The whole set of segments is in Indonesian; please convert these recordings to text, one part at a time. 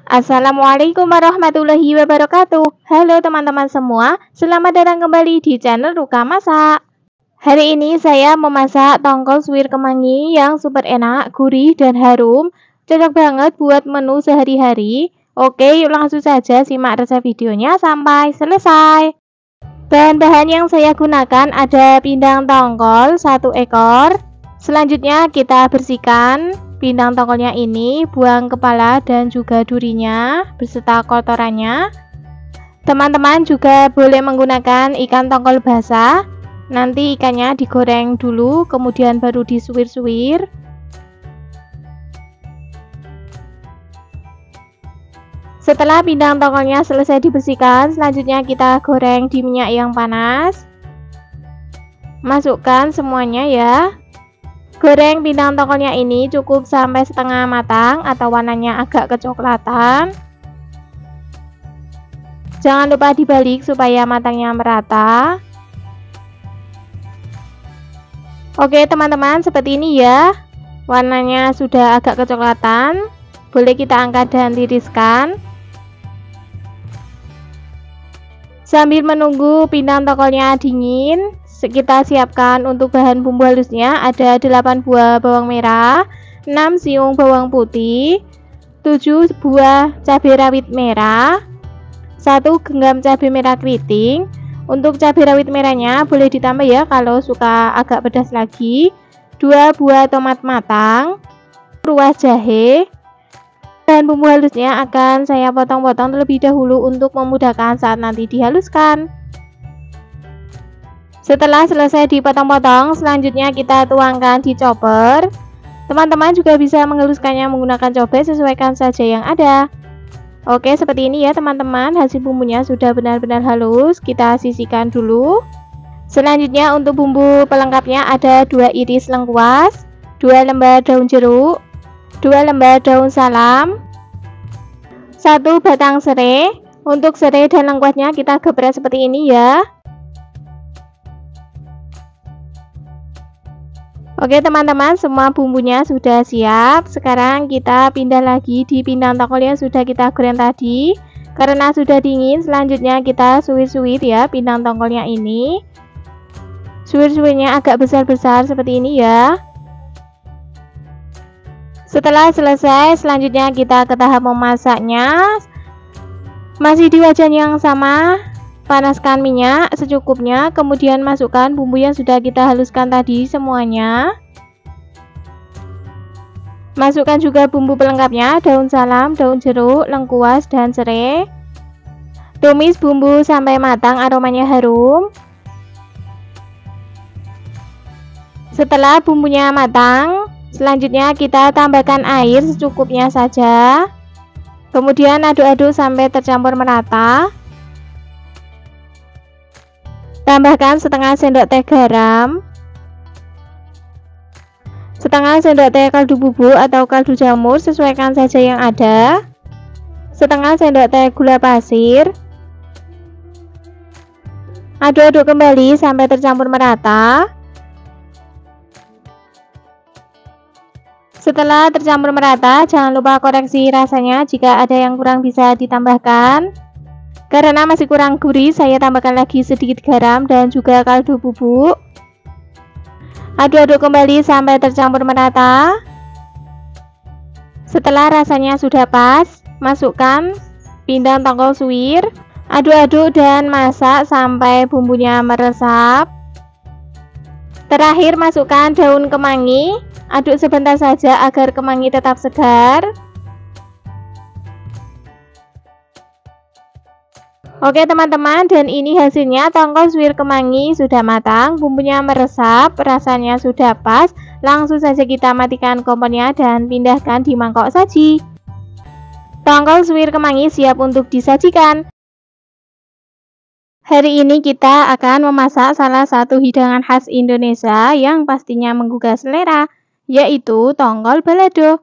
Assalamualaikum warahmatullahi wabarakatuh. Halo teman-teman semua, selamat datang kembali di channel Ruka Masak. Hari ini saya memasak tongkol suwir kemangi yang super enak, gurih, dan harum. Cocok banget buat menu sehari-hari. Oke, yuk langsung saja simak resep videonya sampai selesai. Bahan-bahan yang saya gunakan ada pindang tongkol 1 ekor. Selanjutnya kita bersihkan pindang tongkolnya ini, buang kepala dan juga durinya beserta kotorannya. Teman-teman juga boleh menggunakan ikan tongkol basah. Nanti ikannya digoreng dulu, kemudian baru disuwir-suwir. Setelah pindang tongkolnya selesai dibersihkan, selanjutnya kita goreng di minyak yang panas. Masukkan semuanya ya. Goreng pindang tongkolnya ini cukup sampai setengah matang atau warnanya agak kecoklatan. Jangan lupa dibalik supaya matangnya merata. Oke teman-teman, seperti ini ya. Warnanya sudah agak kecoklatan. Boleh kita angkat dan tiriskan. Sambil menunggu pindang tongkolnya dingin, kita siapkan untuk bahan bumbu halusnya. Ada 8 buah bawang merah, 6 siung bawang putih, 7 buah cabai rawit merah, 1 genggam cabai merah keriting. Untuk cabai rawit merahnya boleh ditambah ya kalau suka agak pedas lagi. 2 buah tomat matang, ruas jahe. Bahan bumbu halusnya akan saya potong-potong terlebih dahulu untuk memudahkan saat nanti dihaluskan. Setelah selesai dipotong-potong, selanjutnya kita tuangkan di chopper. Teman-teman juga bisa menghaluskannya menggunakan cobek, sesuaikan saja yang ada. Oke, seperti ini ya teman-teman, hasil bumbunya sudah benar-benar halus. Kita sisihkan dulu. Selanjutnya untuk bumbu pelengkapnya ada 2 iris lengkuas, 2 lembar daun jeruk, 2 lembar daun salam, 1 batang serai. Untuk serai dan lengkuasnya kita geprek seperti ini ya. Oke teman-teman, semua bumbunya sudah siap. Sekarang kita pindah lagi di pindang tongkol yang sudah kita goreng tadi. Karena sudah dingin, selanjutnya kita suwir-suwir ya pindang tongkolnya ini. Suwir-suwirnya agak besar-besar seperti ini ya. Setelah selesai, selanjutnya kita ke tahap memasaknya. Masih di wajan yang sama, panaskan minyak secukupnya, kemudian masukkan bumbu yang sudah kita haluskan tadi semuanya. Masukkan juga bumbu pelengkapnya, daun salam, daun jeruk, lengkuas, dan serai. Tumis bumbu sampai matang, aromanya harum. Setelah bumbunya matang, selanjutnya kita tambahkan air secukupnya saja. Kemudian aduk-aduk sampai tercampur merata. Tambahkan setengah sendok teh garam, setengah sendok teh kaldu bubuk atau kaldu jamur, sesuaikan saja yang ada. Setengah sendok teh gula pasir. Aduk-aduk kembali sampai tercampur merata. Setelah tercampur merata, jangan lupa koreksi rasanya jika ada yang kurang bisa ditambahkan. Karena masih kurang gurih, saya tambahkan lagi sedikit garam dan juga kaldu bubuk. Aduk-aduk kembali sampai tercampur merata. Setelah rasanya sudah pas, masukkan pindang tongkol suwir. Aduk-aduk dan masak sampai bumbunya meresap. Terakhir masukkan daun kemangi. Aduk sebentar saja agar kemangi tetap segar. Oke teman-teman, dan ini hasilnya tongkol suwir kemangi sudah matang, bumbunya meresap, rasanya sudah pas. Langsung saja kita matikan kompornya dan pindahkan di mangkok saji. Tongkol suwir kemangi siap untuk disajikan. Hari ini kita akan memasak salah satu hidangan khas Indonesia yang pastinya menggugah selera, yaitu tongkol balado.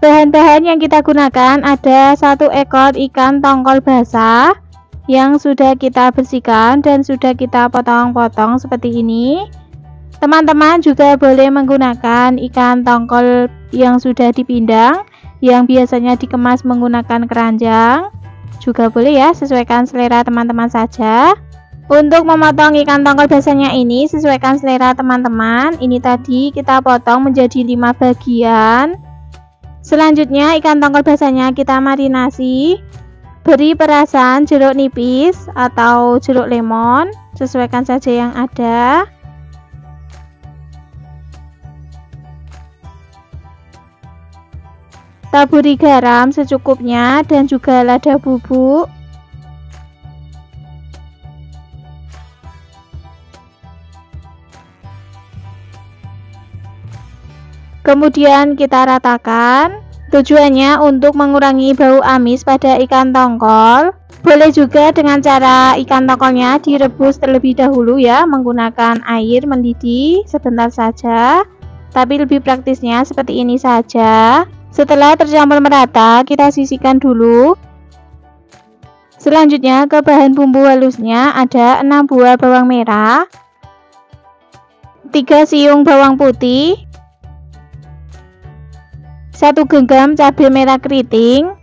Bahan-bahan yang kita gunakan ada 1 ekor ikan tongkol basah yang sudah kita bersihkan dan sudah kita potong-potong seperti ini. Teman-teman juga boleh menggunakan ikan tongkol yang sudah dipindang. yang biasanya dikemas menggunakan keranjang. Juga boleh ya, sesuaikan selera teman-teman saja. Untuk memotong ikan tongkol basahnya ini sesuaikan selera teman-teman. Ini tadi kita potong menjadi 5 bagian. Selanjutnya ikan tongkol basahnya kita marinasi. Beri perasan jeruk nipis atau jeruk lemon, sesuaikan saja yang ada. Taburi garam secukupnya dan juga lada bubuk. Kemudian kita ratakan. Tujuannya untuk mengurangi bau amis pada ikan tongkol. Boleh juga dengan cara ikan tongkolnya direbus terlebih dahulu ya, menggunakan air mendidih sebentar saja. Tapi lebih praktisnya seperti ini saja. Setelah tercampur merata, kita sisihkan dulu. Selanjutnya ke bahan bumbu halusnya ada 6 buah bawang merah, 3 siung bawang putih, 1 genggam cabai merah keriting,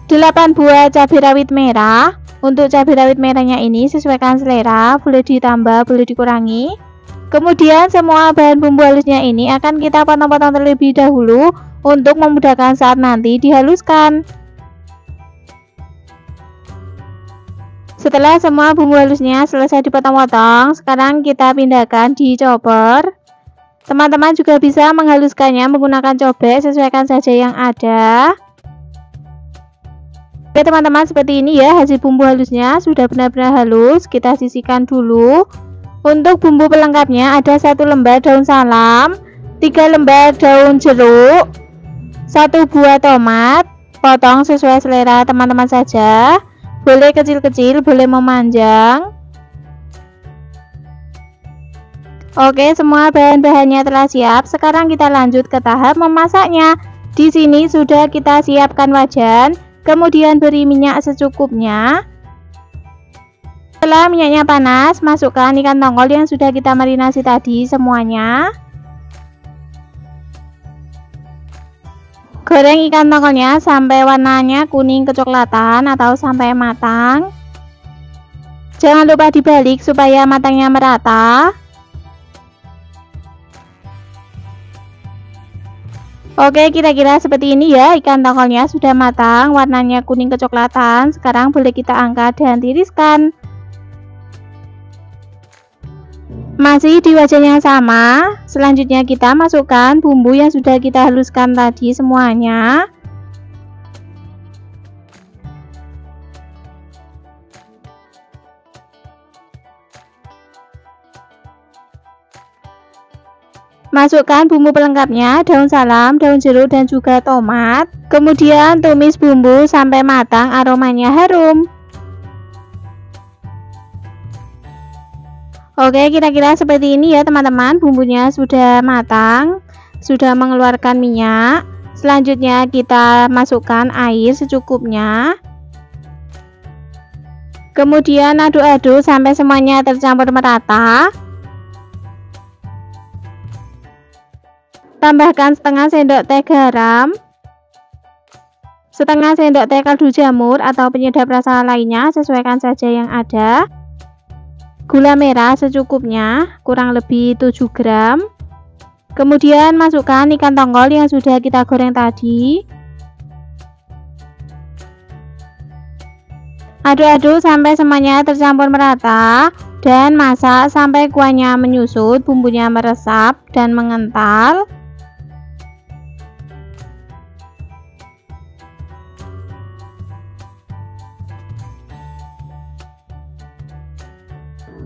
8 buah cabai rawit merah. Untuk cabai rawit merahnya ini sesuaikan selera, boleh ditambah, boleh dikurangi. Kemudian semua bahan bumbu halusnya ini akan kita potong-potong terlebih dahulu untuk memudahkan saat nanti dihaluskan. Setelah semua bumbu halusnya selesai dipotong-potong, sekarang kita pindahkan di chopper. Teman-teman juga bisa menghaluskannya menggunakan cobek, sesuaikan saja yang ada. Oke teman-teman, seperti ini ya hasil bumbu halusnya, sudah benar-benar halus. Kita sisihkan dulu. Untuk bumbu pelengkapnya ada 1 lembar daun salam, 3 lembar daun jeruk, 1 buah tomat. Potong sesuai selera teman-teman saja, boleh kecil-kecil, boleh memanjang. Oke, semua bahan-bahannya telah siap. Sekarang kita lanjut ke tahap memasaknya. Di sini sudah kita siapkan wajan, kemudian beri minyak secukupnya. Setelah minyaknya panas, masukkan ikan tongkol yang sudah kita marinasi tadi semuanya. Goreng ikan tongkolnya sampai warnanya kuning kecoklatan atau sampai matang. Jangan lupa dibalik supaya matangnya merata. Oke, kira-kira seperti ini ya, ikan tongkolnya sudah matang, warnanya kuning kecoklatan. Sekarang boleh kita angkat dan tiriskan. Masih di wajan yang sama, selanjutnya kita masukkan bumbu yang sudah kita haluskan tadi semuanya. Masukkan bumbu pelengkapnya, daun salam, daun jeruk, dan juga tomat. Kemudian tumis bumbu sampai matang, aromanya harum. Oke, kira-kira seperti ini ya teman-teman. Bumbunya sudah matang, sudah mengeluarkan minyak. Selanjutnya kita masukkan air secukupnya. Kemudian aduk-aduk sampai semuanya tercampur merata. Tambahkan setengah sendok teh garam, setengah sendok teh kaldu jamur atau penyedap rasa lainnya, sesuaikan saja yang ada. Gula merah secukupnya, kurang lebih 7 gram. Kemudian masukkan ikan tongkol yang sudah kita goreng tadi. Aduk-aduk sampai semuanya tercampur merata dan masak sampai kuahnya menyusut, bumbunya meresap dan mengental.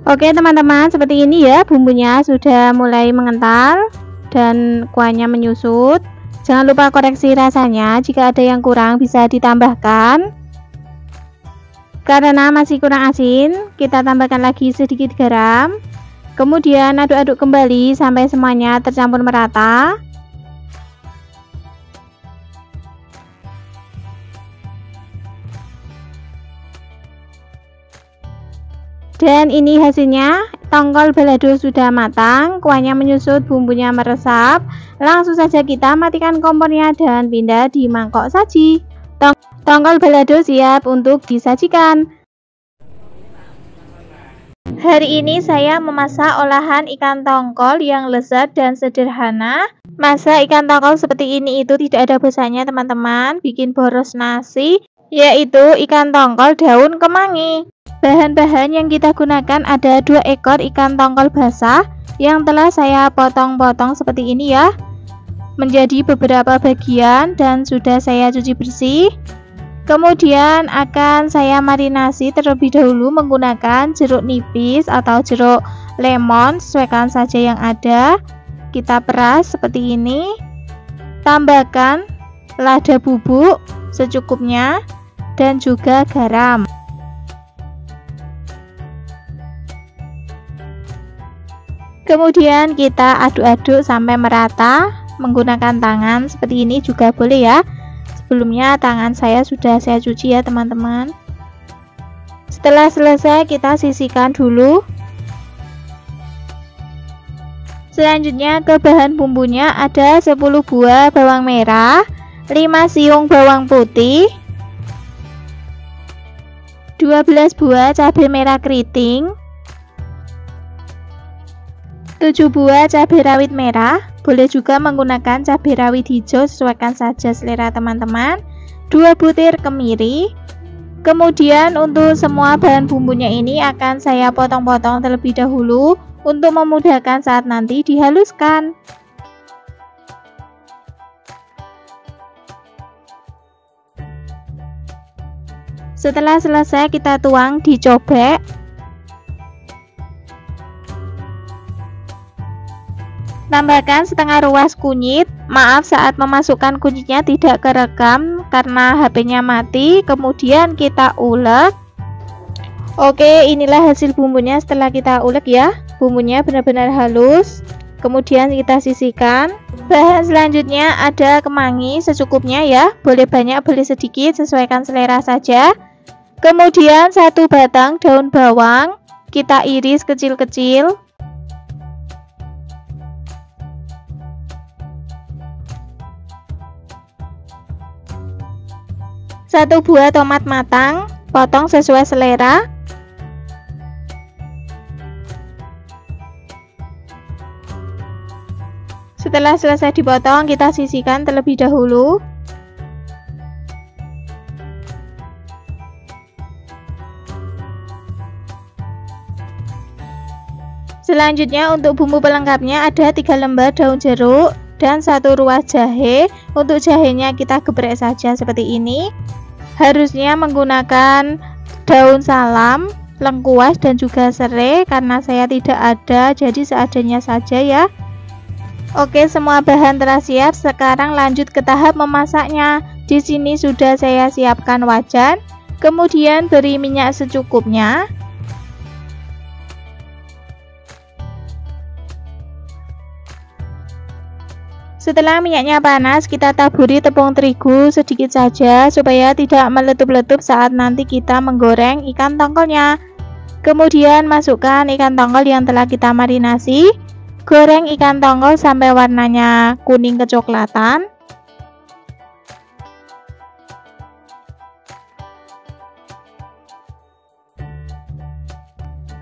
Oke teman-teman, seperti ini ya, bumbunya sudah mulai mengental dan kuahnya menyusut. Jangan lupa koreksi rasanya, jika ada yang kurang bisa ditambahkan. Karena masih kurang asin, kita tambahkan lagi sedikit garam. Kemudian aduk-aduk kembali sampai semuanya tercampur merata. Dan ini hasilnya, Tongkol balado sudah matang, kuahnya menyusut, bumbunya meresap. Langsung saja kita matikan kompornya dan pindah di mangkok saji. Tongkol balado siap untuk disajikan. Hari ini saya memasak olahan ikan tongkol yang lezat dan sederhana. Masak ikan tongkol seperti ini itu tidak ada bosannya teman-teman, bikin boros nasi, yaitu ikan tongkol daun kemangi. Bahan-bahan yang kita gunakan ada 2 ekor ikan tongkol basah yang telah saya potong-potong seperti ini ya, menjadi beberapa bagian dan sudah saya cuci bersih. Kemudian akan saya marinasi terlebih dahulu menggunakan jeruk nipis atau jeruk lemon, sesuaikan saja yang ada. Kita peras seperti ini. Tambahkan lada bubuk secukupnya dan juga garam. Kemudian kita aduk-aduk sampai merata menggunakan tangan seperti ini juga boleh ya. Sebelumnya tangan saya sudah saya cuci ya teman-teman. Setelah selesai kita sisihkan dulu. Selanjutnya ke bahan bumbunya ada 10 buah bawang merah, 5 siung bawang putih, 12 buah cabai merah keriting, 7 buah cabai rawit merah, boleh juga menggunakan cabai rawit hijau, sesuaikan saja selera teman-teman, 2 butir kemiri. Kemudian untuk semua bahan bumbunya ini akan saya potong-potong terlebih dahulu untuk memudahkan saat nanti dihaluskan. Setelah selesai kita tuang di cobek. Tambahkan setengah ruas kunyit. Maaf saat memasukkan kunyitnya tidak kerekam karena HP-nya mati. Kemudian kita ulek. Oke, inilah hasil bumbunya setelah kita ulek ya. Bumbunya benar-benar halus. Kemudian kita sisihkan. Bahan selanjutnya ada kemangi secukupnya ya. Boleh banyak, boleh sedikit, sesuaikan selera saja. Kemudian 1 batang daun bawang kita iris kecil-kecil. 1 buah tomat matang, potong sesuai selera. Setelah selesai dipotong, kita sisihkan terlebih dahulu. Selanjutnya untuk bumbu pelengkapnya ada 3 lembar daun jeruk dan 1 ruas jahe. Untuk jahenya kita geprek saja seperti ini. Harusnya menggunakan daun salam, lengkuas dan juga serai, karena saya tidak ada, jadi seadanya saja ya. Oke, semua bahan telah siap. Sekarang lanjut ke tahap memasaknya. Di sini sudah saya siapkan wajan. Kemudian beri minyak secukupnya. Setelah minyaknya panas, kita taburi tepung terigu sedikit saja supaya tidak meletup-letup saat nanti kita menggoreng ikan tongkolnya. Kemudian masukkan ikan tongkol yang telah kita marinasi. Goreng ikan tongkol sampai warnanya kuning kecoklatan.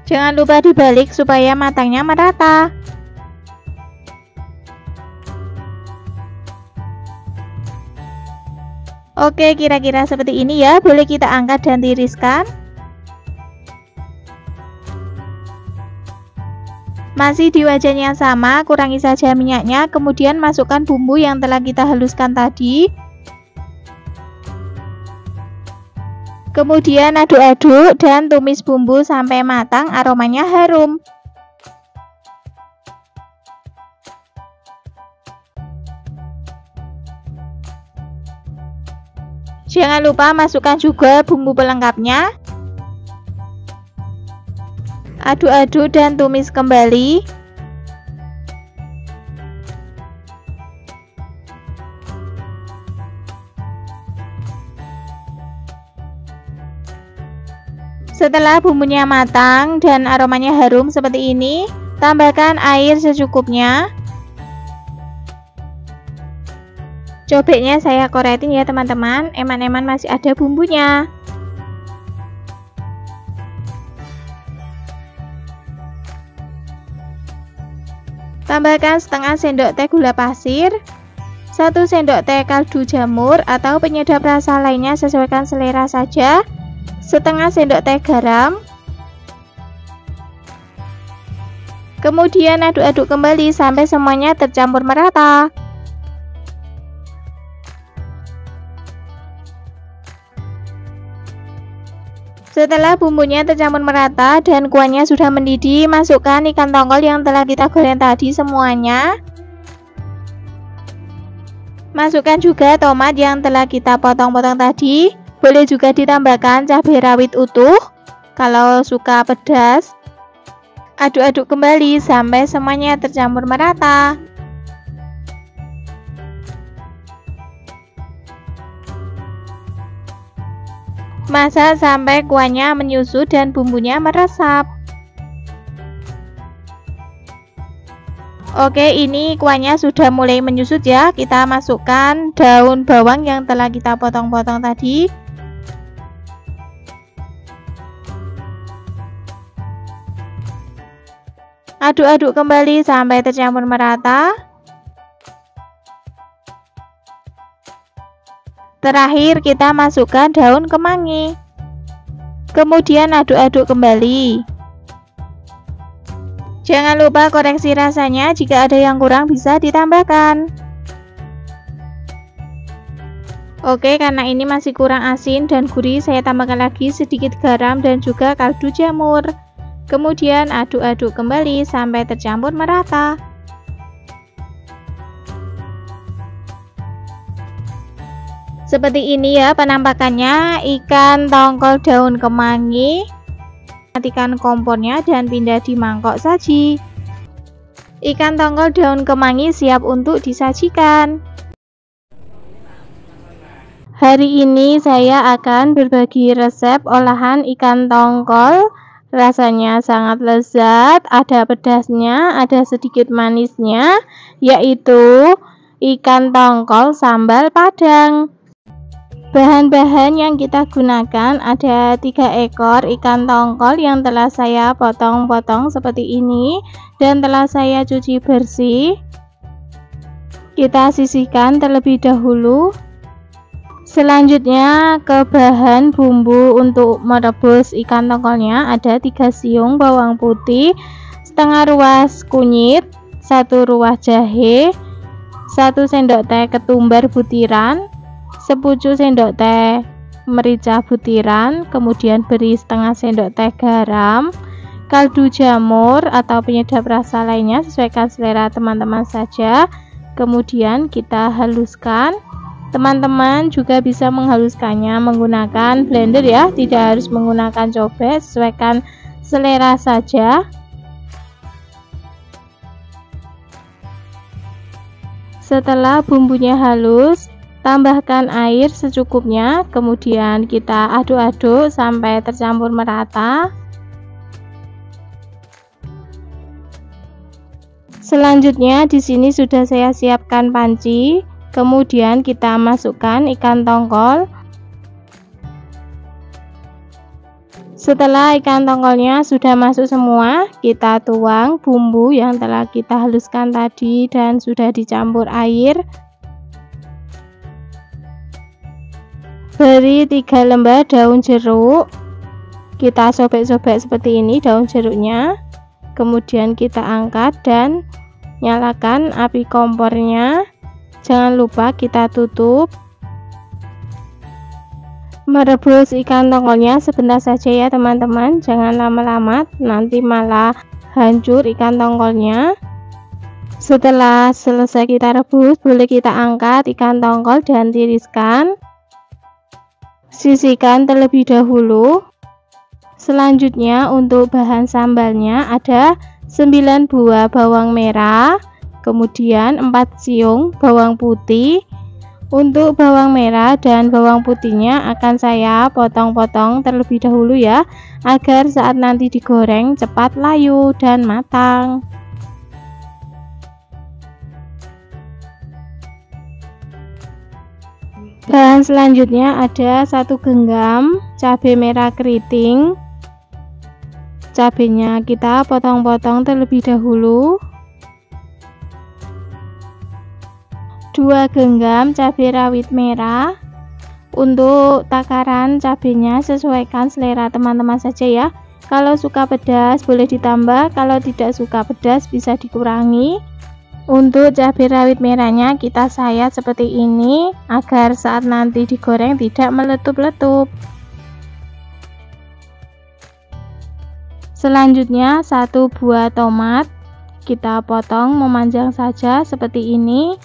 Jangan lupa dibalik supaya matangnya merata. Oke, kira-kira seperti ini ya. Boleh kita angkat dan tiriskan. Masih di wajan yang sama, kurangi saja minyaknya. Kemudian masukkan bumbu yang telah kita haluskan tadi. Kemudian aduk-aduk dan tumis bumbu sampai matang, aromanya harum. Jangan lupa masukkan juga bumbu pelengkapnya. Aduk-aduk dan tumis kembali. Setelah bumbunya matang dan aromanya harum seperti ini, tambahkan air secukupnya. Cobeknya saya koretin ya teman-teman, eman-eman masih ada bumbunya. Tambahkan setengah sendok teh gula pasir, 1 sendok teh kaldu jamur atau penyedap rasa lainnya sesuaikan selera saja, setengah sendok teh garam. Kemudian aduk-aduk kembali sampai semuanya tercampur merata. Setelah bumbunya tercampur merata dan kuahnya sudah mendidih, masukkan ikan tongkol yang telah kita goreng tadi semuanya. Masukkan juga tomat yang telah kita potong-potong tadi. Boleh juga ditambahkan cabai rawit utuh kalau suka pedas. Aduk-aduk kembali sampai semuanya tercampur merata. Masak sampai kuahnya menyusut dan bumbunya meresap. Oke, ini kuahnya sudah mulai menyusut ya. Kita masukkan daun bawang yang telah kita potong-potong tadi. Aduk-aduk kembali sampai tercampur merata. Terakhir kita masukkan daun kemangi. Kemudian aduk-aduk kembali. Jangan lupa koreksi rasanya, jika ada yang kurang bisa ditambahkan. Oke, karena ini masih kurang asin dan gurih, saya tambahkan lagi sedikit garam dan juga kaldu jamur. Kemudian aduk-aduk kembali sampai tercampur merata. Seperti ini ya penampakannya ikan tongkol daun kemangi. Matikan kompornya dan pindah di mangkok saji. Ikan tongkol daun kemangi siap untuk disajikan. Hari ini saya akan berbagi resep olahan ikan tongkol. Rasanya sangat lezat, ada pedasnya, ada sedikit manisnya, yaitu ikan tongkol sambal Padang. Bahan-bahan yang kita gunakan ada 3 ekor ikan tongkol yang telah saya potong-potong seperti ini dan telah saya cuci bersih. Kita sisihkan terlebih dahulu. Selanjutnya ke bahan bumbu untuk merebus ikan tongkolnya ada 3 siung bawang putih, setengah ruas kunyit, 1 ruas jahe, 1 sendok teh ketumbar butiran, sepucuk sendok teh merica butiran, kemudian beri setengah sendok teh garam, kaldu jamur atau penyedap rasa lainnya sesuaikan selera teman-teman saja. Kemudian kita haluskan. Teman-teman juga bisa menghaluskannya menggunakan blender ya, tidak harus menggunakan cobek, sesuaikan selera saja. Setelah bumbunya halus, tambahkan air secukupnya, kemudian kita aduk-aduk sampai tercampur merata. Selanjutnya di sini sudah saya siapkan panci, kemudian kita masukkan ikan tongkol. Setelah ikan tongkolnya sudah masuk semua, kita tuang bumbu yang telah kita haluskan tadi dan sudah dicampur air. Beri 3 lembar daun jeruk. Kita sobek-sobek seperti ini daun jeruknya. Kemudian kita angkat dan nyalakan api kompornya. Jangan lupa kita tutup. Merebus ikan tongkolnya sebentar saja ya teman-teman, jangan lama-lama, nanti malah hancur ikan tongkolnya. Setelah selesai kita rebus, boleh kita angkat ikan tongkol dan tiriskan. Sisihkan terlebih dahulu. Selanjutnya untuk bahan sambalnya ada 9 buah bawang merah, kemudian 4 siung bawang putih. Untuk bawang merah dan bawang putihnya akan saya potong-potong terlebih dahulu ya, agar saat nanti digoreng cepat layu dan matang. Bahan selanjutnya ada 1 genggam cabai merah keriting. Cabenya kita potong-potong terlebih dahulu. 2 genggam cabai rawit merah. Untuk takaran cabenya sesuaikan selera teman-teman saja ya. Kalau suka pedas boleh ditambah, kalau tidak suka pedas bisa dikurangi. Untuk cabai rawit merahnya kita sayat seperti ini agar saat nanti digoreng tidak meletup-letup. Selanjutnya 1 buah tomat kita potong memanjang saja seperti ini.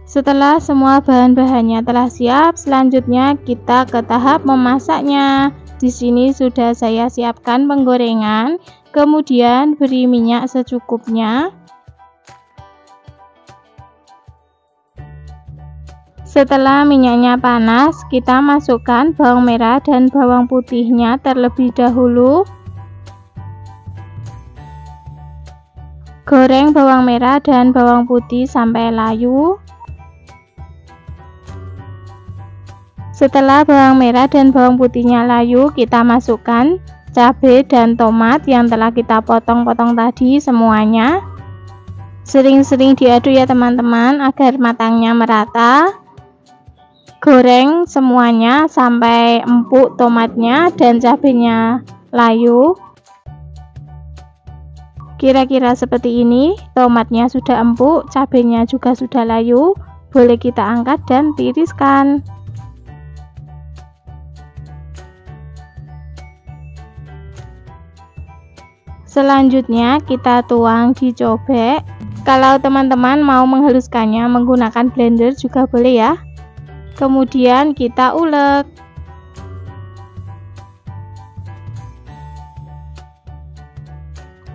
Setelah semua bahan-bahannya telah siap, selanjutnya kita ke tahap memasaknya. Di sini sudah saya siapkan penggorengan, kemudian beri minyak secukupnya. Setelah minyaknya panas, kita masukkan bawang merah dan bawang putihnya terlebih dahulu. Goreng bawang merah dan bawang putih sampai layu. Setelah bawang merah dan bawang putihnya layu, kita masukkan cabai dan tomat yang telah kita potong-potong tadi semuanya. Sering-sering diaduk ya teman-teman agar matangnya merata. Goreng semuanya sampai empuk tomatnya dan cabenya layu. Kira-kira seperti ini, tomatnya sudah empuk, cabenya juga sudah layu. Boleh kita angkat dan tiriskan. Selanjutnya kita tuang di cobek. Kalau teman-teman mau menghaluskannya menggunakan blender juga boleh ya. Kemudian kita ulek.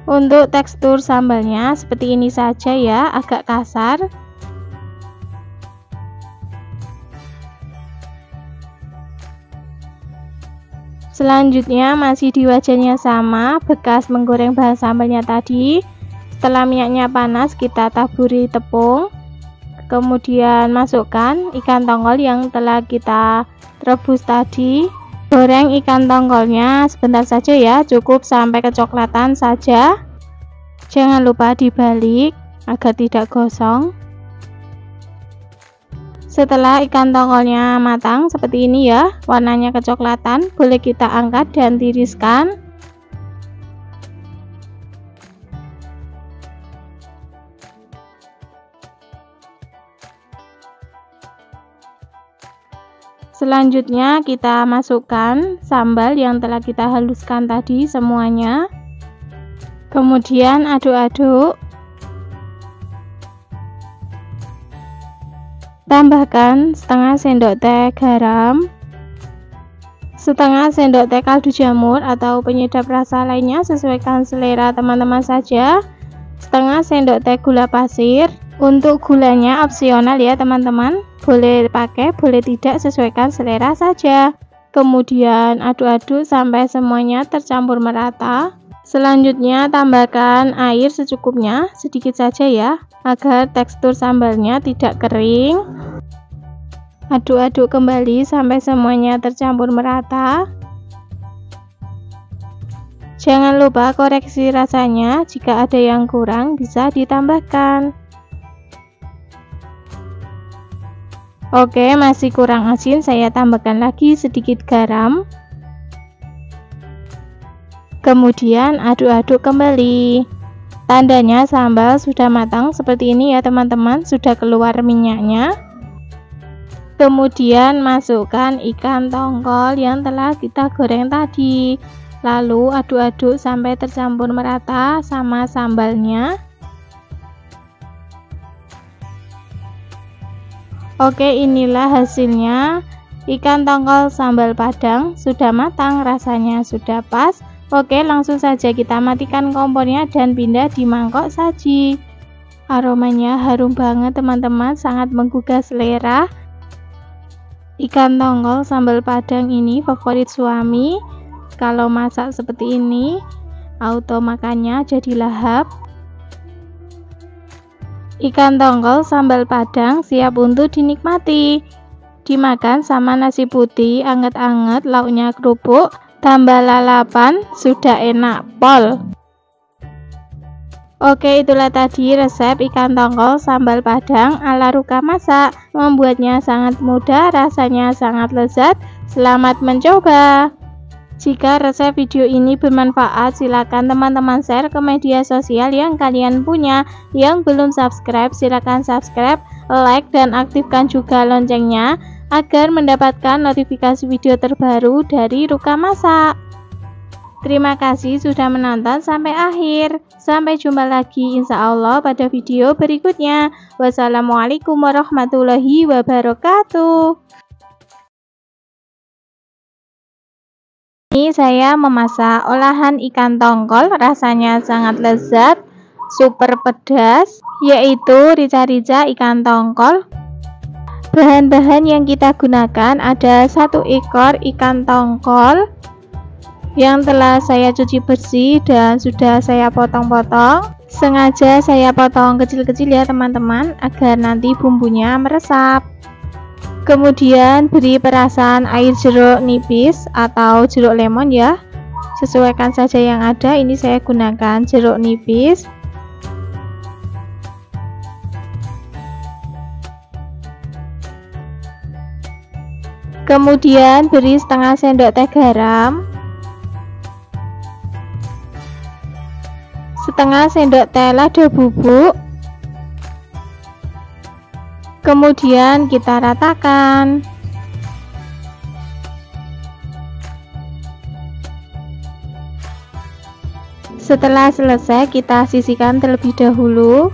Untuk tekstur sambalnya seperti ini saja ya, agak kasar. Selanjutnya masih di wajannya sama, bekas menggoreng bahan sambalnya tadi. Setelah minyaknya panas, kita taburi tepung. Kemudian masukkan ikan tongkol yang telah kita rebus tadi. Goreng ikan tongkolnya sebentar saja ya, cukup sampai kecoklatan saja. Jangan lupa dibalik agar tidak gosong. Setelah ikan tongkolnya matang seperti ini ya, warnanya kecoklatan, boleh kita angkat dan tiriskan. Selanjutnya kita masukkan sambal yang telah kita haluskan tadi semuanya. Kemudian aduk-aduk. Tambahkan setengah sendok teh garam, setengah sendok teh kaldu jamur atau penyedap rasa lainnya, sesuaikan selera teman-teman saja. Setengah sendok teh gula pasir. Untuk gulanya opsional ya teman-teman, boleh pakai boleh tidak, sesuaikan selera saja. Kemudian aduk-aduk sampai semuanya tercampur merata. Selanjutnya tambahkan air secukupnya, sedikit saja ya, agar tekstur sambalnya tidak kering. Aduk-aduk kembali sampai semuanya tercampur merata. Jangan lupa koreksi rasanya, jika ada yang kurang bisa ditambahkan. Oke, masih kurang asin, saya tambahkan lagi sedikit garam. Kemudian aduk-aduk kembali. Tandanya sambal sudah matang seperti ini ya teman-teman, sudah keluar minyaknya. Kemudian masukkan ikan tongkol yang telah kita goreng tadi. Lalu aduk-aduk sampai tercampur merata sama sambalnya. Oke, inilah hasilnya. Ikan tongkol sambal Padang sudah matang, rasanya sudah pas. Oke, langsung saja kita matikan kompornya dan pindah di mangkok saji. Aromanya harum banget teman-teman, sangat menggugah selera. Ikan tongkol sambal Padang ini favorit suami. Kalau masak seperti ini, auto makannya jadi lahap. Ikan tongkol sambal Padang siap untuk dinikmati. Dimakan sama nasi putih anget-anget, lauknya kerupuk, tambah lalapan, sudah enak pol. Oke, itulah tadi resep ikan tongkol sambal Padang ala Ruka Masak. Membuatnya sangat mudah, rasanya sangat lezat. Selamat mencoba. Jika resep video ini bermanfaat, silakan teman-teman share ke media sosial yang kalian punya. Yang belum subscribe, silakan subscribe, like, dan aktifkan juga loncengnya agar mendapatkan notifikasi video terbaru dari Ruka Masak. Terima kasih sudah menonton sampai akhir. Sampai jumpa lagi insya Allah pada video berikutnya. Wassalamualaikum warahmatullahi wabarakatuh. Ini saya memasak olahan ikan tongkol, rasanya sangat lezat, super pedas, yaitu rica-rica ikan tongkol. Bahan-bahan yang kita gunakan ada 1 ekor ikan tongkol yang telah saya cuci bersih dan sudah saya potong-potong. Sengaja saya potong kecil-kecil ya teman-teman, agar nanti bumbunya meresap. Kemudian beri perasan air jeruk nipis atau jeruk lemon ya, sesuaikan saja yang ada. Ini saya gunakan jeruk nipis. Kemudian beri setengah sendok teh garam, setengah sendok teh lado bubuk. Kemudian kita ratakan. Setelah selesai, kita sisihkan terlebih dahulu.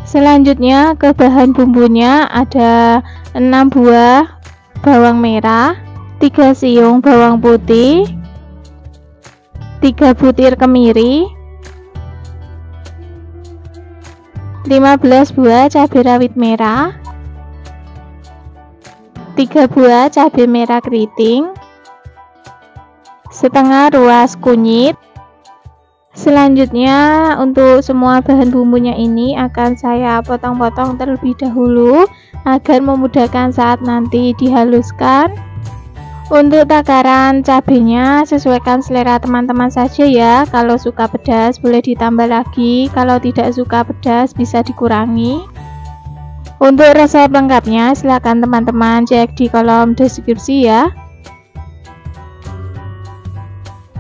Selanjutnya ke bahan bumbunya ada 6 buah bawang merah, 3 siung bawang putih, 3 butir kemiri, 15 buah cabai rawit merah, 3 buah cabai merah keriting, setengah ruas kunyit. Selanjutnya untuk semua bahan bumbunya ini akan saya potong-potong terlebih dahulu agar memudahkan saat nanti dihaluskan. Untuk takaran cabenya sesuaikan selera teman-teman saja ya. Kalau suka pedas boleh ditambah lagi, kalau tidak suka pedas bisa dikurangi. Untuk resep lengkapnya silahkan teman-teman cek di kolom deskripsi ya.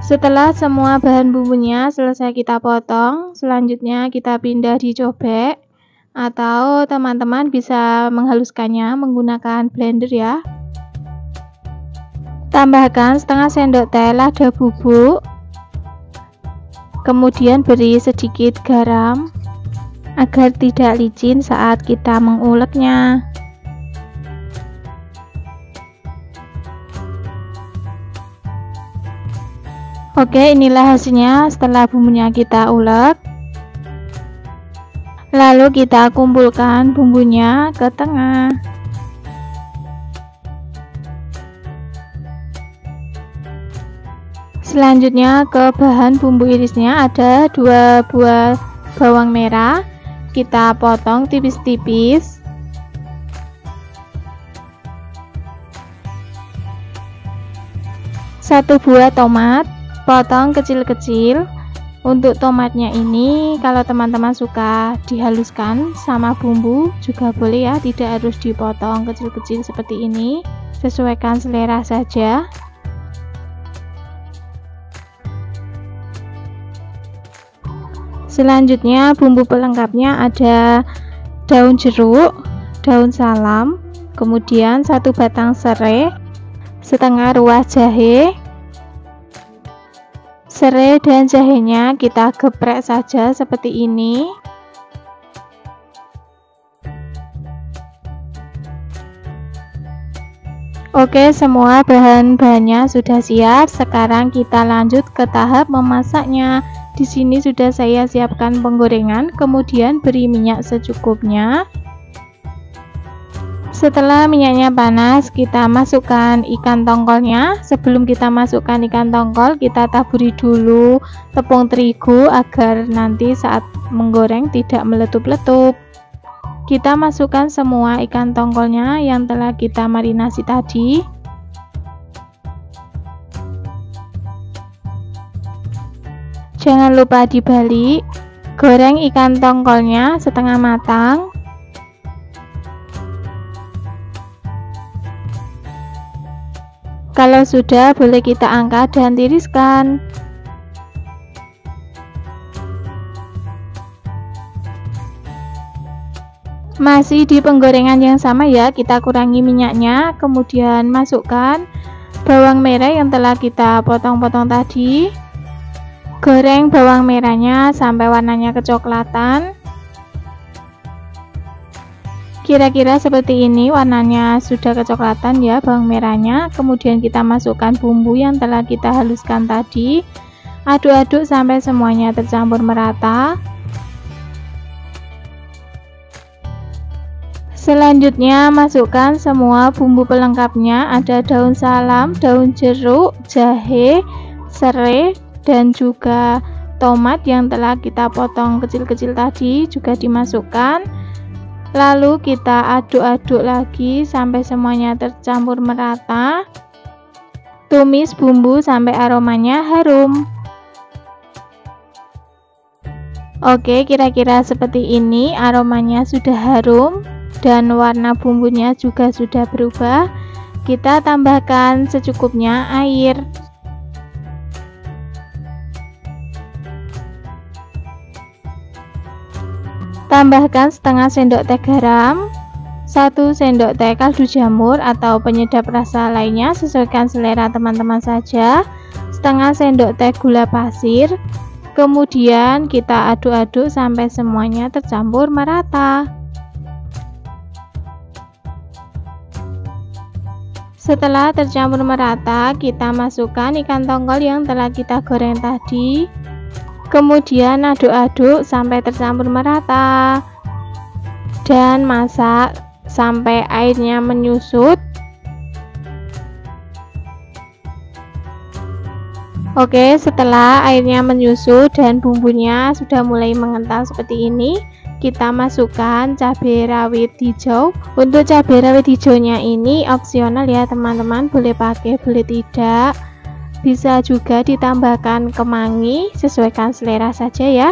Setelah semua bahan bumbunya selesai kita potong, selanjutnya kita pindah di cobek atau teman-teman bisa menghaluskannya menggunakan blender ya. Tambahkan setengah sendok teh lada bubuk, kemudian beri sedikit garam agar tidak licin saat kita menguleknya. Oke, inilah hasilnya setelah bumbunya kita ulek. Lalu kita kumpulkan bumbunya ke tengah. Selanjutnya ke bahan bumbu irisnya ada 2 buah bawang merah, kita potong tipis-tipis. Satu buah tomat, potong kecil-kecil. Untuk tomatnya ini kalau teman-teman suka dihaluskan sama bumbu juga boleh ya, tidak harus dipotong kecil-kecil seperti ini, sesuaikan selera saja. Selanjutnya bumbu pelengkapnya ada daun jeruk, daun salam, kemudian 1 batang serai, setengah ruas jahe. Serai dan jahenya kita geprek saja seperti ini. Oke, semua bahan-bahannya sudah siap. Sekarang kita lanjut ke tahap memasaknya. Di sini sudah saya siapkan penggorengan, kemudian beri minyak secukupnya. Setelah minyaknya panas, kita masukkan ikan tongkolnya. Sebelum kita masukkan ikan tongkol, kita taburi dulu tepung terigu agar nanti saat menggoreng tidak meletup-letup. Kita masukkan semua ikan tongkolnya yang telah kita marinasi tadi. Jangan lupa dibalik. Goreng ikan tongkolnya setengah matang. Kalau sudah, boleh kita angkat dan tiriskan. Masih di penggorengan yang sama ya, kita kurangi minyaknya, kemudian masukkan bawang merah yang telah kita potong-potong tadi. Goreng bawang merahnya sampai warnanya kecoklatan. Kira-kira seperti ini warnanya sudah kecoklatan ya bawang merahnya. Kemudian kita masukkan bumbu yang telah kita haluskan tadi. Aduk-aduk sampai semuanya tercampur merata. Selanjutnya masukkan semua bumbu pelengkapnya. Ada daun salam, daun jeruk, jahe, serai, dan juga tomat yang telah kita potong kecil-kecil tadi juga dimasukkan. Lalu kita aduk-aduk lagi sampai semuanya tercampur merata. Tumis bumbu sampai aromanya harum. Oke, kira-kira seperti ini aromanya sudah harum dan warna bumbunya juga sudah berubah. Kita tambahkan secukupnya air. Tambahkan setengah sendok teh garam, 1 sendok teh kaldu jamur atau penyedap rasa lainnya, sesuaikan selera teman-teman saja, setengah sendok teh gula pasir. Kemudian kita aduk-aduk sampai semuanya tercampur merata. Setelah tercampur merata, kita masukkan ikan tongkol yang telah kita goreng tadi. Kemudian aduk-aduk sampai tercampur merata dan masak sampai airnya menyusut. Oke, setelah airnya menyusut dan bumbunya sudah mulai mengental seperti ini, kita masukkan cabai rawit hijau. Untuk cabai rawit hijaunya ini opsional ya teman-teman, boleh pakai boleh tidak. Bisa juga ditambahkan kemangi, sesuaikan selera saja ya.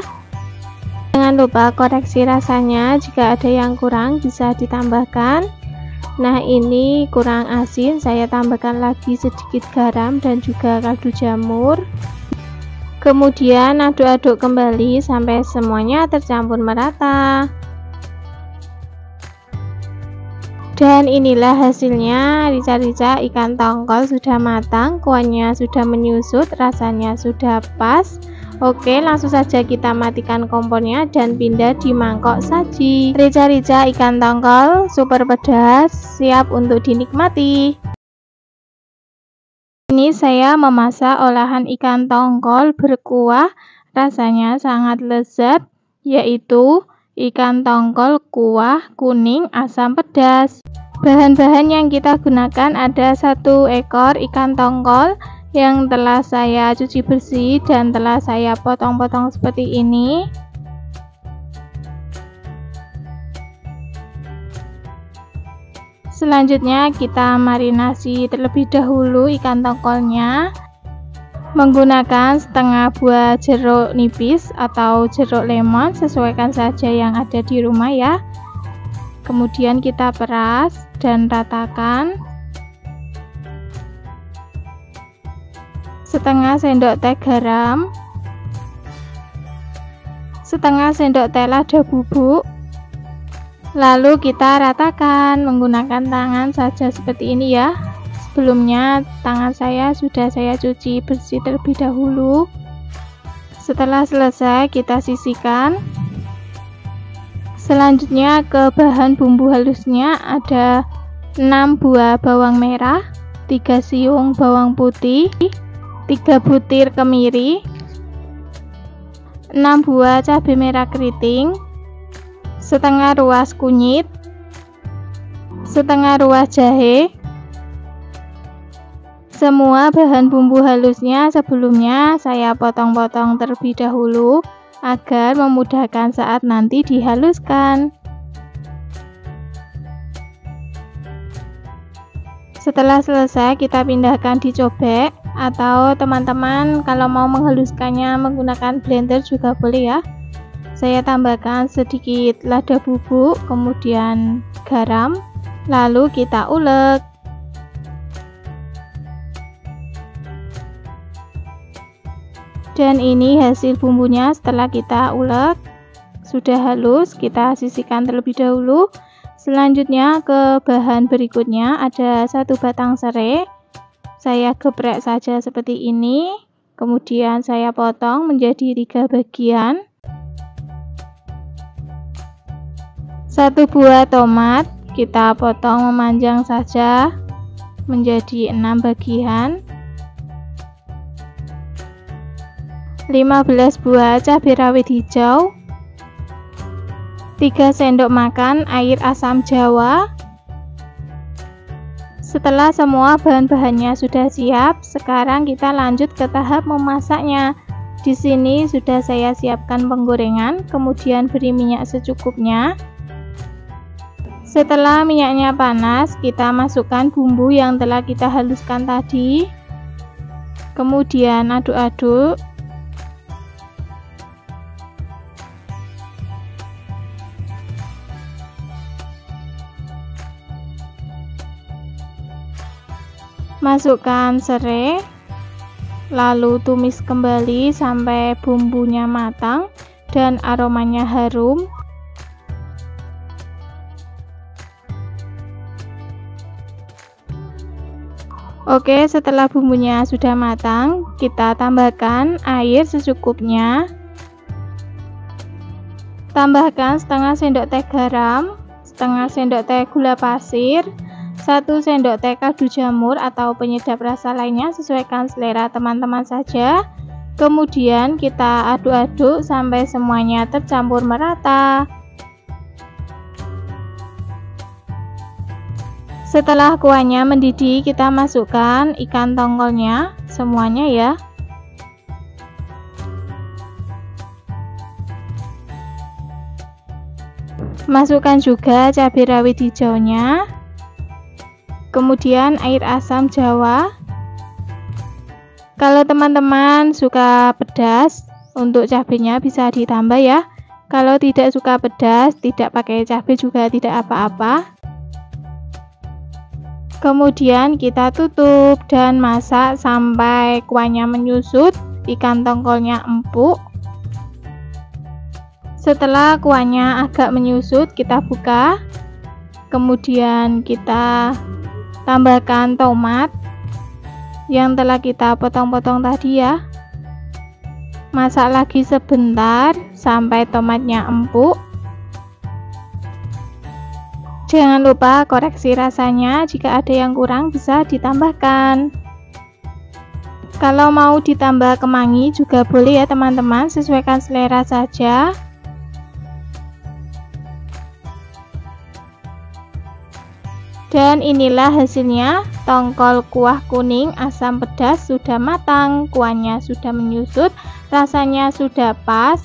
Jangan lupa koreksi rasanya, jika ada yang kurang bisa ditambahkan. Nah, ini kurang asin, saya tambahkan lagi sedikit garam dan juga kaldu jamur. Kemudian aduk-aduk kembali sampai semuanya tercampur merata. Dan inilah hasilnya, rica-rica ikan tongkol sudah matang, kuahnya sudah menyusut, rasanya sudah pas. Oke, langsung saja kita matikan kompornya dan pindah di mangkok saji. Rica-rica ikan tongkol super pedas, siap untuk dinikmati. Ini saya memasak olahan ikan tongkol berkuah, rasanya sangat lezat, yaitu ikan tongkol kuah kuning asam pedas. Bahan-bahan yang kita gunakan ada 1 ekor ikan tongkol yang telah saya cuci bersih dan telah saya potong-potong seperti ini. Selanjutnya kita marinasi terlebih dahulu ikan tongkolnya menggunakan setengah buah jeruk nipis atau jeruk lemon, sesuaikan saja yang ada di rumah ya. Kemudian kita peras dan ratakan. Setengah sendok teh garam, setengah sendok teh lada bubuk. Lalu kita ratakan menggunakan tangan saja seperti ini ya. Sebelumnya tangan saya sudah saya cuci bersih terlebih dahulu. Setelah selesai kita sisihkan. Selanjutnya ke bahan bumbu halusnya ada 6 buah bawang merah, 3 siung bawang putih, 3 butir kemiri, 6 buah cabai merah keriting, setengah ruas kunyit, setengah ruas jahe. Semua bahan bumbu halusnya sebelumnya saya potong-potong terlebih dahulu agar memudahkan saat nanti dihaluskan. Setelah selesai kita pindahkan di cobek, atau teman-teman kalau mau menghaluskannya menggunakan blender juga boleh ya. Saya tambahkan sedikit lada bubuk, kemudian garam, lalu kita ulek. Dan ini hasil bumbunya setelah kita ulek, sudah halus, kita sisihkan terlebih dahulu. Selanjutnya ke bahan berikutnya, ada 1 batang serai. Saya geprek saja seperti ini, kemudian saya potong menjadi 3 bagian. 1 buah tomat, kita potong memanjang saja menjadi 6 bagian. 15 buah cabai rawit hijau, 3 sendok makan air asam jawa. Setelah semua bahan-bahannya sudah siap, sekarang kita lanjut ke tahap memasaknya. Di sini sudah saya siapkan penggorengan, kemudian beri minyak secukupnya. Setelah minyaknya panas, kita masukkan bumbu yang telah kita haluskan tadi. Kemudian aduk-aduk. Masukkan serai, lalu tumis kembali sampai bumbunya matang dan aromanya harum. Oke, setelah bumbunya sudah matang, kita tambahkan air secukupnya. Tambahkan setengah sendok teh garam, setengah sendok teh gula pasir, 1 sendok teh kaldu jamur atau penyedap rasa lainnya, sesuaikan selera teman-teman saja. Kemudian kita aduk-aduk sampai semuanya tercampur merata. Setelah kuahnya mendidih, kita masukkan ikan tongkolnya semuanya ya. Masukkan juga cabai rawit hijaunya. Kemudian air asam jawa. Kalau teman-teman suka pedas, untuk cabenya bisa ditambah ya. Kalau tidak suka pedas, tidak pakai cabai juga tidak apa-apa. Kemudian kita tutup dan masak sampai kuahnya menyusut, ikan tongkolnya empuk. Setelah kuahnya agak menyusut, kita buka. Kemudian kita tambahkan tomat yang telah kita potong-potong tadi ya. Masak lagi sebentar sampai tomatnya empuk. Jangan lupa koreksi rasanya, jika ada yang kurang bisa ditambahkan. Kalau mau ditambah kemangi juga boleh ya teman-teman, sesuaikan selera saja. Dan inilah hasilnya, tongkol kuah kuning asam pedas sudah matang, kuahnya sudah menyusut, rasanya sudah pas.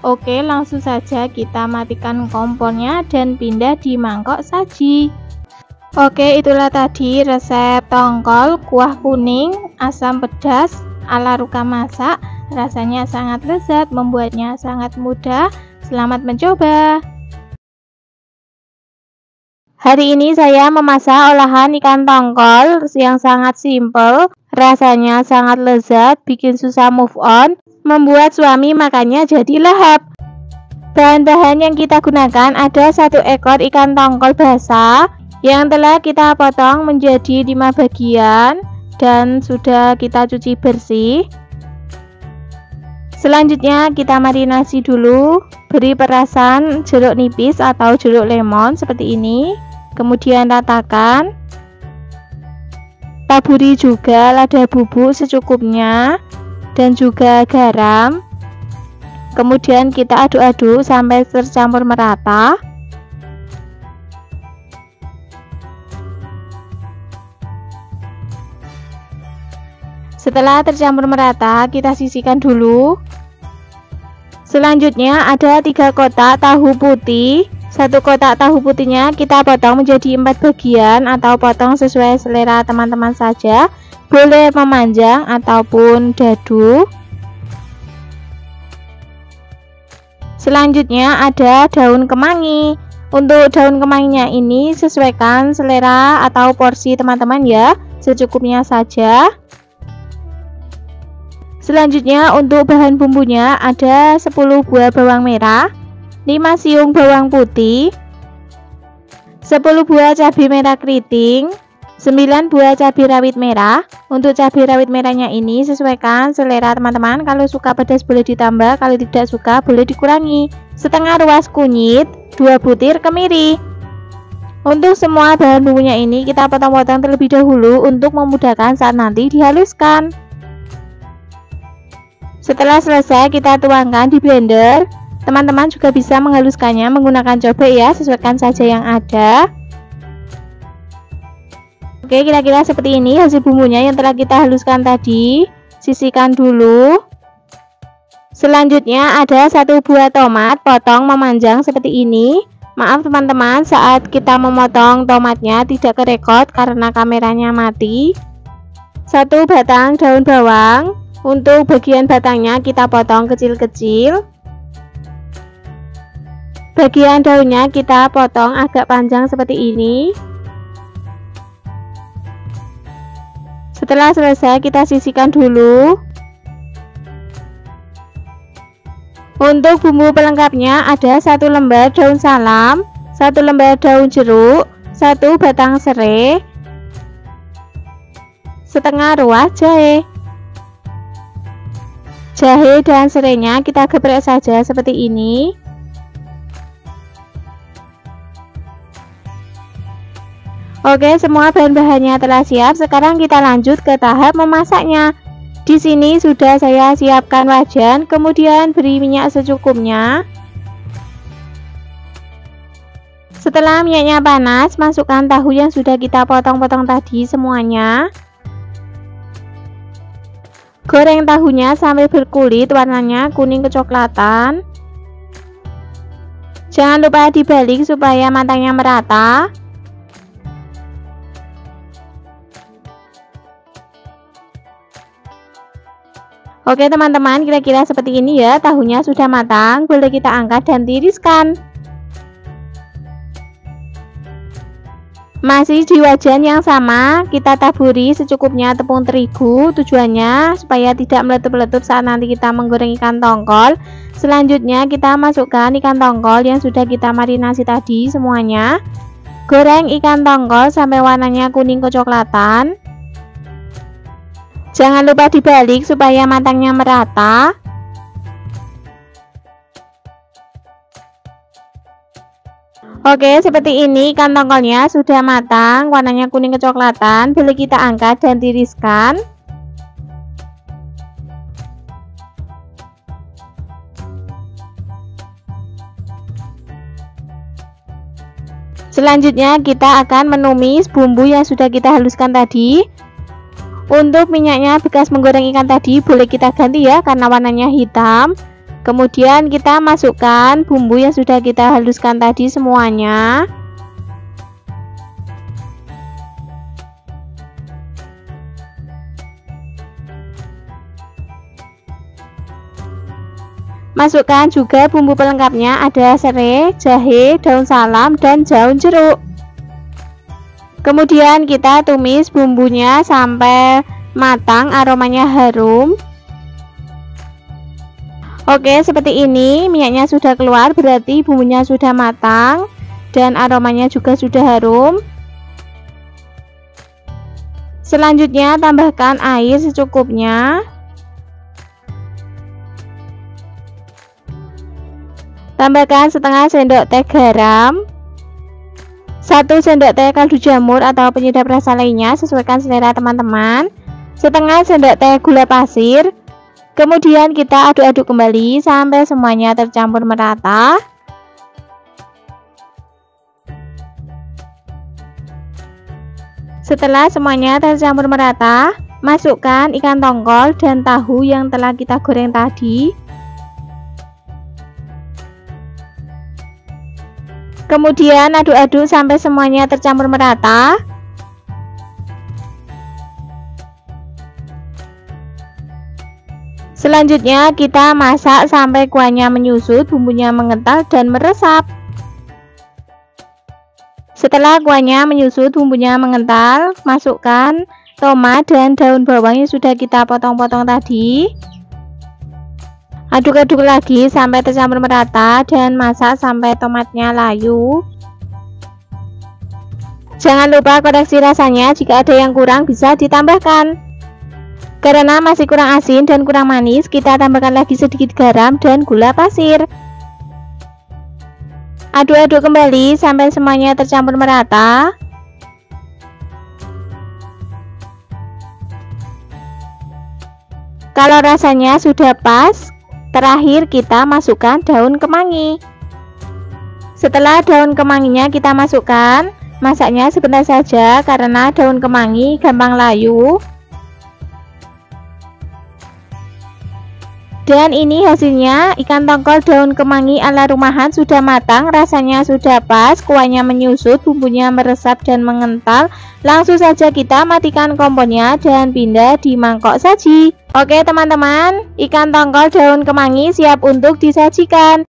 Oke, langsung saja kita matikan kompornya dan pindah di mangkok saji. Oke, itulah tadi resep tongkol kuah kuning asam pedas ala Ruka Masak. Rasanya sangat lezat, membuatnya sangat mudah. Selamat mencoba. Hari ini saya memasak olahan ikan tongkol yang sangat simple, rasanya sangat lezat, bikin susah move on, membuat suami makannya jadi lahap. Bahan-bahan yang kita gunakan ada 1 ekor ikan tongkol basah yang telah kita potong menjadi 5 bagian dan sudah kita cuci bersih. Selanjutnya kita marinasi dulu, beri perasan jeruk nipis atau jeruk lemon seperti ini. Kemudian ratakan, taburi juga lada bubuk secukupnya dan juga garam. Kemudian kita aduk-aduk sampai tercampur merata. Setelah tercampur merata, kita sisihkan dulu. Selanjutnya ada 3 kotak tahu putih. 1 kotak tahu putihnya kita potong menjadi 4 bagian atau potong sesuai selera teman-teman saja. Boleh memanjang ataupun dadu. Selanjutnya ada daun kemangi. Untuk daun kemanginya ini sesuaikan selera atau porsi teman-teman ya, secukupnya saja. Selanjutnya untuk bahan bumbunya ada 10 buah bawang merah, 5 siung bawang putih, 10 buah cabai merah keriting, 9 buah cabai rawit merah. Untuk cabai rawit merahnya ini sesuaikan selera teman-teman, kalau suka pedas boleh ditambah, kalau tidak suka boleh dikurangi. Setengah ruas kunyit, 2 butir kemiri. Untuk semua bahan bumbunya ini kita potong-potong terlebih dahulu untuk memudahkan saat nanti dihaluskan. Setelah selesai kita tuangkan di blender. Teman-teman juga bisa menghaluskannya menggunakan cobek ya, sesuaikan saja yang ada. Oke, kira-kira seperti ini hasil bumbunya yang telah kita haluskan tadi. Sisihkan dulu. Selanjutnya ada 1 buah tomat potong memanjang seperti ini. Maaf teman-teman, saat kita memotong tomatnya tidak kerekod karena kameranya mati. 1 batang daun bawang. Untuk bagian batangnya kita potong kecil-kecil. Bagian daunnya kita potong agak panjang seperti ini. Setelah selesai kita sisihkan dulu. Untuk bumbu pelengkapnya ada 1 lembar daun salam, 1 lembar daun jeruk, 1 batang serai, setengah ruas jahe. Jahe dan serainya kita geprek saja seperti ini. Oke, semua bahan-bahannya telah siap. Sekarang kita lanjut ke tahap memasaknya. Di sini sudah saya siapkan wajan, kemudian beri minyak secukupnya. Setelah minyaknya panas, masukkan tahu yang sudah kita potong-potong tadi semuanya. Goreng tahunya sampai berkulit, warnanya kuning kecoklatan. Jangan lupa dibalik supaya matangnya merata. Oke teman-teman, kira-kira seperti ini ya, tahunya sudah matang, boleh kita angkat dan tiriskan. Masih di wajan yang sama, kita taburi secukupnya tepung terigu, tujuannya supaya tidak meletup-letup saat nanti kita menggoreng ikan tongkol. Selanjutnya kita masukkan ikan tongkol yang sudah kita marinasi tadi semuanya. Goreng ikan tongkol sampai warnanya kuning kecoklatan. Jangan lupa dibalik supaya matangnya merata. Oke, seperti ini ikan tongkolnya sudah matang, warnanya kuning kecoklatan, boleh kita angkat dan tiriskan. Selanjutnya kita akan menumis bumbu yang sudah kita haluskan tadi. Untuk minyaknya bekas menggoreng ikan tadi boleh kita ganti ya, karena warnanya hitam. Kemudian kita masukkan bumbu yang sudah kita haluskan tadi semuanya. Masukkan juga bumbu pelengkapnya, ada serai, jahe, daun salam, dan daun jeruk. Kemudian kita tumis bumbunya sampai matang, aromanya harum. Oke, seperti ini minyaknya sudah keluar, berarti bumbunya sudah matang dan aromanya juga sudah harum. Selanjutnya tambahkan air secukupnya. Tambahkan setengah sendok teh garam, 1 sendok teh kaldu jamur atau penyedap rasa lainnya, sesuaikan selera teman-teman, setengah sendok teh gula pasir. Kemudian kita aduk-aduk kembali sampai semuanya tercampur merata. Setelah semuanya tercampur merata, Masukkan ikan tongkol dan tahu yang telah kita goreng tadi. Kemudian aduk-aduk sampai semuanya tercampur merata. Selanjutnya kita masak sampai kuahnya menyusut, bumbunya mengental dan meresap. Setelah kuahnya menyusut, bumbunya mengental, masukkan tomat dan daun bawang yang sudah kita potong-potong tadi. Aduk-aduk lagi sampai tercampur merata dan masak sampai tomatnya layu. Jangan lupa koreksi rasanya, jika ada yang kurang bisa ditambahkan. Karena masih kurang asin dan kurang manis, kita tambahkan lagi sedikit garam dan gula pasir. Aduk-aduk kembali sampai semuanya tercampur merata. Kalau rasanya sudah pas, terakhir kita masukkan daun kemangi. Setelah daun kemanginya kita masukkan, masaknya sebentar saja karena daun kemangi gampang layu. Dan ini hasilnya, ikan tongkol daun kemangi ala rumahan sudah matang, rasanya sudah pas, kuahnya menyusut, bumbunya meresap dan mengental. Langsung saja kita matikan kompornya dan pindah di mangkok saji. Oke teman-teman, ikan tongkol daun kemangi siap untuk disajikan.